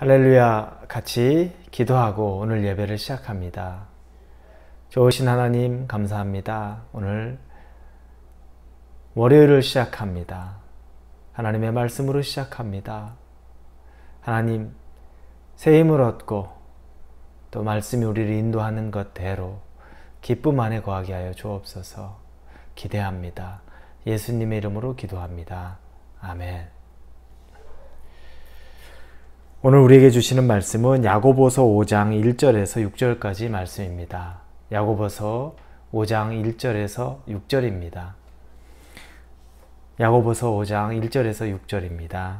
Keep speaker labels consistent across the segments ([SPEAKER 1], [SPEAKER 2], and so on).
[SPEAKER 1] 할렐루야, 같이 기도하고 오늘 예배를 시작합니다. 좋으신 하나님 감사합니다. 오늘 월요일을 시작합니다. 하나님의 말씀으로 시작합니다. 하나님, 새 힘을 얻고 또 말씀이 우리를 인도하는 것대로 기쁨 안에 거하게 하여 주옵소서. 기대합니다. 예수님의 이름으로 기도합니다. 아멘. 오늘 우리에게 주시는 말씀은 야고보서 5장 1절에서 6절까지 말씀입니다. 야고보서 5장 1절에서 6절입니다. 야고보서 5장 1절에서 6절입니다.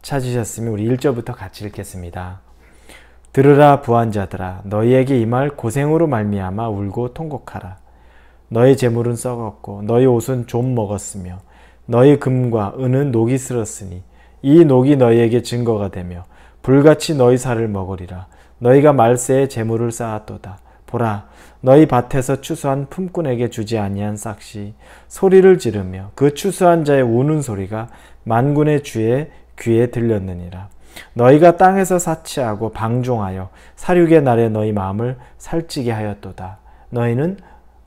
[SPEAKER 1] 찾으셨으면 우리 1절부터 같이 읽겠습니다. 들으라 부한자들아, 너희에게 임할 고생으로 말미암아 울고 통곡하라. 너희 재물은 썩었고 너희 옷은 좀 먹었으며 너희 금과 은은 녹이 슬었으니 이 녹이 너희에게 증거가 되며 불같이 너희 살을 먹으리라. 너희가 말세에 재물을 쌓았도다. 보라, 너희 밭에서 추수한 품꾼에게 주지 아니한 싹시 소리를 지르며 그 추수한 자의 우는 소리가 만군의 주의 귀에 들렸느니라. 너희가 땅에서 사치하고 방종하여 살육의 날에 너희 마음을 살찌게 하였도다. 너희는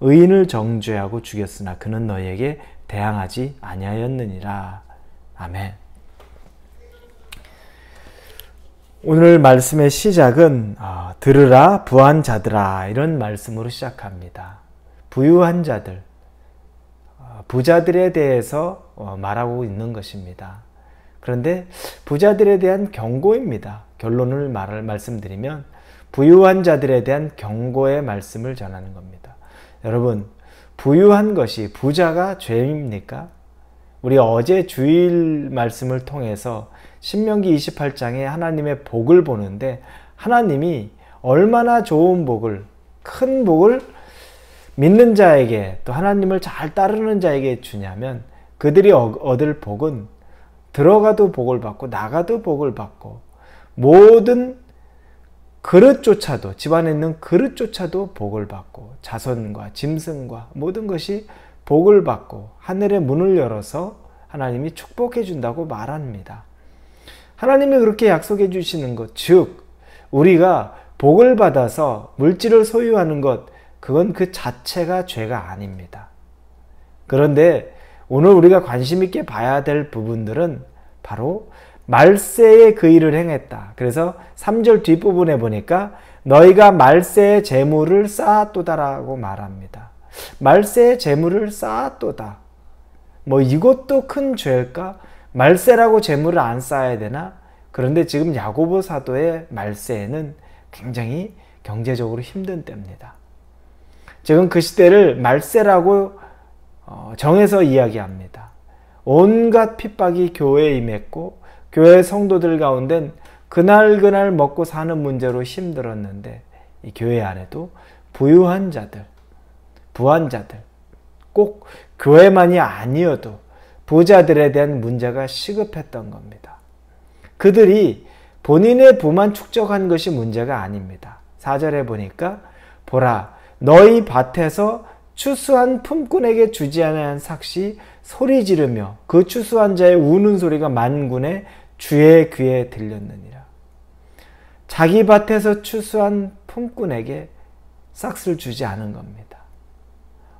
[SPEAKER 1] 의인을 정죄하고 죽였으나 그는 너희에게 대항하지 아니하였느니라. 아멘. 오늘 말씀의 시작은 들으라 부한 자들아, 이런 말씀으로 시작합니다. 부유한 자들, 부자들에 대해서 말하고 있는 것입니다. 그런데 부자들에 대한 경고입니다. 결론을 말씀드리면 부유한 자들에 대한 경고의 말씀을 전하는 겁니다. 여러분, 부유한 것이 부자가 죄입니까? 우리 어제 주일 말씀을 통해서 신명기 28장에 하나님의 복을 보는데 하나님이 얼마나 좋은 복을, 큰 복을 믿는 자에게, 또 하나님을 잘 따르는 자에게 주냐면 그들이 얻을 복은 들어가도 복을 받고 나가도 복을 받고 모든 그릇조차도, 집안에 있는 그릇조차도 복을 받고 자손과 짐승과 모든 것이 복을 받고 하늘의 문을 열어서 하나님이 축복해 준다고 말합니다. 하나님이 그렇게 약속해 주시는 것, 즉 우리가 복을 받아서 물질을 소유하는 것, 그건 그 자체가 죄가 아닙니다. 그런데 오늘 우리가 관심 있게 봐야 될 부분들은 바로 말세에 그 일을 행했다. 그래서 3절 뒷부분에 보니까 너희가 말세에 재물을 쌓았도다라고 말합니다. 말세에 재물을 쌓았도다. 이것도 큰 죄일까? 말세라고 재물을 안 쌓아야 되나? 그런데 지금 야고보 사도의 말세에는 굉장히 경제적으로 힘든 때입니다. 지금 그 시대를 말세라고 정해서 이야기합니다. 온갖 핍박이 교회에 임했고 교회 성도들 가운데는 그날 먹고 사는 문제로 힘들었는데 이 교회 안에도 부유한 자들, 부한 자들, 꼭 교회만이 아니어도 부자들에 대한 문제가 시급했던 겁니다. 그들이 본인의 부만 축적한 것이 문제가 아닙니다. 4절에 보니까 보라, 너희 밭에서 추수한 품꾼에게 주지 아니한 삭시 소리 지르며 그 추수한 자의 우는 소리가 만군의 주의 귀에 들렸느니라. 자기 밭에서 추수한 품꾼에게 싹을 주지 않은 겁니다.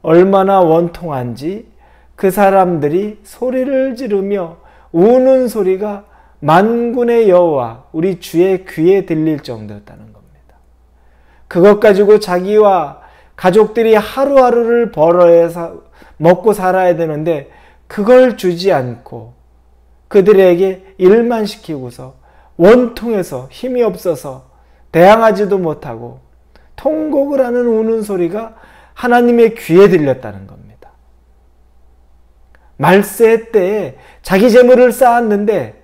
[SPEAKER 1] 얼마나 원통한지 그 사람들이 소리를 지르며 우는 소리가 만군의 여호와 우리 주의 귀에 들릴 정도였다는 겁니다. 그것 가지고 자기와 가족들이 하루하루를 벌어서 먹고 살아야 되는데 그걸 주지 않고 그들에게 일만 시키고서 원통해서 힘이 없어서 대항하지도 못하고 통곡을 하는 우는 소리가 하나님의 귀에 들렸다는 겁니다. 말세 때에 자기 재물을 쌓았는데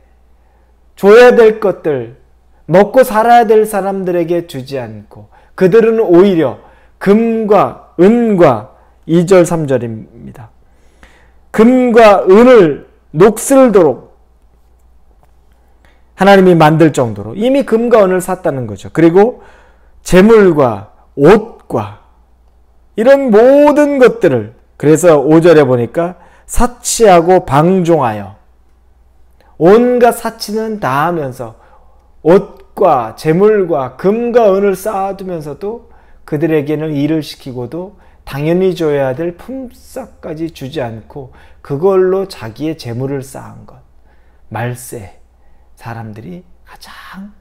[SPEAKER 1] 줘야 될 것들, 먹고 살아야 될 사람들에게 주지 않고 그들은 오히려 금과 은과 2절 3절입니다. 금과 은을 녹슬도록 하나님이 만들 정도로 이미 금과 은을 샀다는 거죠. 그리고 재물과 옷과 이런 모든 것들을, 그래서 5절에 보니까 사치하고 방종하여 온갖 사치는 다 하면서 옷과 재물과 금과 은을 쌓아두면서도 그들에게는 일을 시키고도 당연히 줘야 될 품삯까지 주지 않고 그걸로 자기의 재물을 쌓은 것. 말세. 사람들이 가장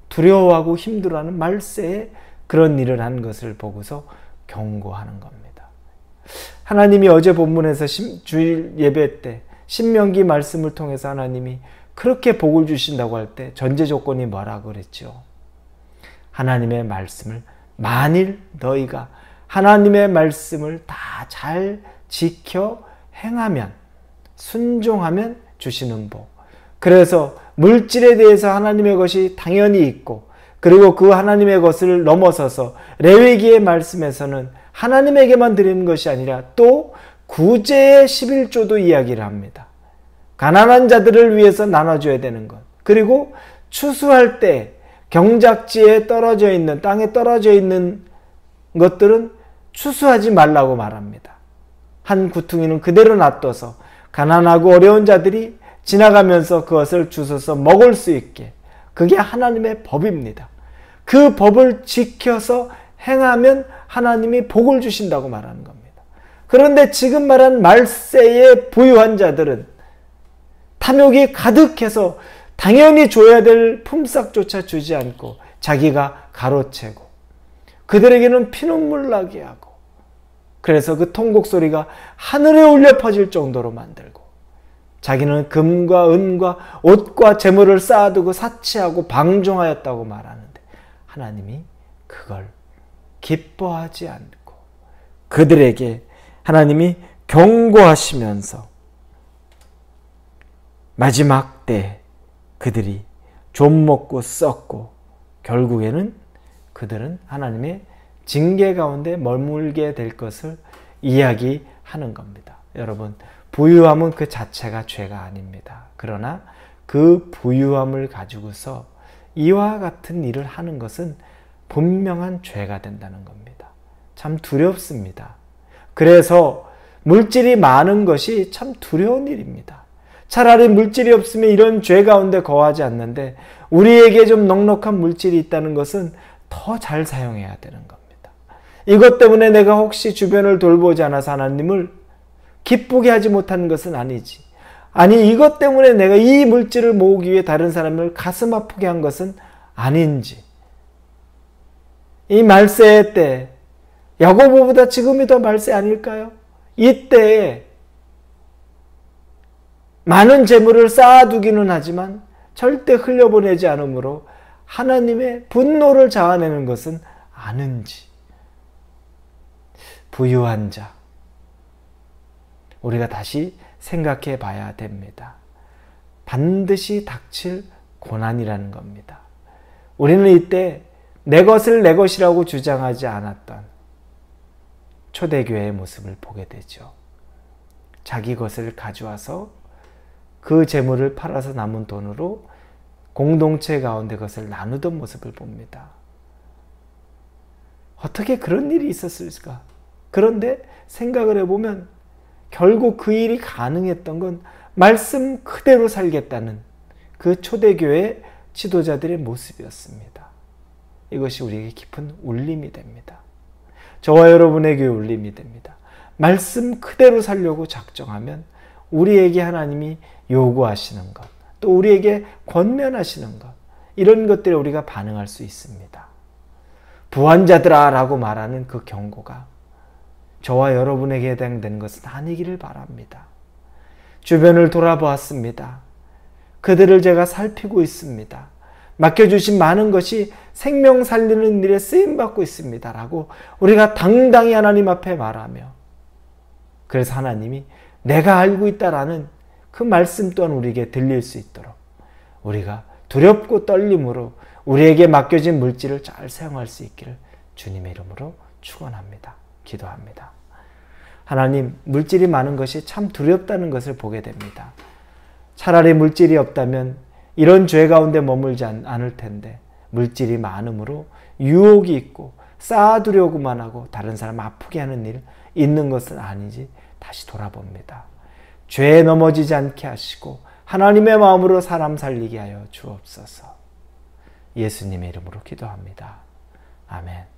[SPEAKER 1] 두려워하고 힘들어하는 말세에 그런 일을 한 것을 보고서 경고하는 겁니다. 하나님이 어제 본문에서 주일 예배 때 신명기 말씀을 통해서 하나님이 그렇게 복을 주신다고 할 때 전제 조건이 뭐라고 그랬죠? 하나님의 말씀을 만일 너희가 하나님의 말씀을 다 잘 지켜 행하면, 순종하면 주시는 복. 그래서 물질에 대해서 하나님의 것이 당연히 있고, 그리고 그 하나님의 것을 넘어서서 레위기의 말씀에서는 하나님에게만 드리는 것이 아니라 또 구제의 11조도 이야기를 합니다. 가난한 자들을 위해서 나눠줘야 되는 것. 그리고 추수할 때 경작지에 떨어져 있는, 땅에 떨어져 있는 것들은 추수하지 말라고 말합니다. 한 구퉁이는 그대로 놔둬서 가난하고 어려운 자들이 지나가면서 그것을 주워서 먹을 수 있게. 그게 하나님의 법입니다. 그 법을 지켜서 행하면 하나님이 복을 주신다고 말하는 겁니다. 그런데 지금 말한 말세의 부유한 자들은 탐욕이 가득해서 당연히 줘야 될 품삯조차 주지 않고 자기가 가로채고 그들에게는 피눈물 나게 하고 그래서 그 통곡 소리가 하늘에 울려 퍼질 정도로 만들고 자기는 금과 은과 옷과 재물을 쌓아두고 사치하고 방종하였다고 말하는데 하나님이 그걸 기뻐하지 않고 그들에게 하나님이 경고하시면서 마지막 때 그들이 좀 먹고 썩고 결국에는 그들은 하나님의 징계 가운데 머물게 될 것을 이야기하는 겁니다. 여러분, 부유함은 그 자체가 죄가 아닙니다. 그러나 그 부유함을 가지고서 이와 같은 일을 하는 것은 분명한 죄가 된다는 겁니다. 참 두렵습니다. 그래서 물질이 많은 것이 참 두려운 일입니다. 차라리 물질이 없으면 이런 죄 가운데 거하지 않는데 우리에게 좀 넉넉한 물질이 있다는 것은 더 잘 사용해야 되는 겁니다. 이것 때문에 내가 혹시 주변을 돌보지 않아서 하나님을 기쁘게 하지 못하는 것은 아니지. 아니 이것 때문에 내가 이 물질을 모으기 위해 다른 사람을 가슴 아프게 한 것은 아닌지. 이 말세 때 야고보보다 지금이 더 말세 아닐까요? 이때에 많은 재물을 쌓아두기는 하지만 절대 흘려보내지 않으므로 하나님의 분노를 자아내는 것은 아는지. 부유한 자, 우리가 다시 생각해 봐야 됩니다. 반드시 닥칠 고난이라는 겁니다. 우리는 이때 내 것을 내 것이라고 주장하지 않았던 초대교회의 모습을 보게 되죠. 자기 것을 가져와서 그 재물을 팔아서 남은 돈으로 공동체 가운데 그것을 나누던 모습을 봅니다. 어떻게 그런 일이 있었을까? 그런데 생각을 해보면 결국 그 일이 가능했던 건 말씀 그대로 살겠다는 그 초대교회 지도자들의 모습이었습니다. 이것이 우리에게 깊은 울림이 됩니다. 저와 여러분에게 울림이 됩니다. 말씀 그대로 살려고 작정하면 우리에게 하나님이 요구하시는 것, 또 우리에게 권면하시는 것, 이런 것들에 우리가 반응할 수 있습니다. 부한자들아 라고 말하는 그 경고가 저와 여러분에게 해당되는 것은 아니기를 바랍니다. 주변을 돌아보았습니다. 그들을 제가 살피고 있습니다. 맡겨주신 많은 것이 생명 살리는 일에 쓰임받고 있습니다. 라고 우리가 당당히 하나님 앞에 말하며 그래서 하나님이 내가 알고 있다라는 그 말씀 또한 우리에게 들릴 수 있도록 우리가 두렵고 떨림으로 우리에게 맡겨진 물질을 잘 사용할 수 있기를 주님의 이름으로 축원합니다. 기도합니다. 하나님, 물질이 많은 것이 참 두렵다는 것을 보게 됩니다. 차라리 물질이 없다면 이런 죄 가운데 머물지 않을 텐데 물질이 많음으로 유혹이 있고 쌓아두려고만 하고 다른 사람 아프게 하는 일 있는 것은 아니지 다시 돌아봅니다. 죄에 넘어지지 않게 하시고 하나님의 마음으로 사람 살리게 하여 주옵소서. 예수님의 이름으로 기도합니다. 아멘.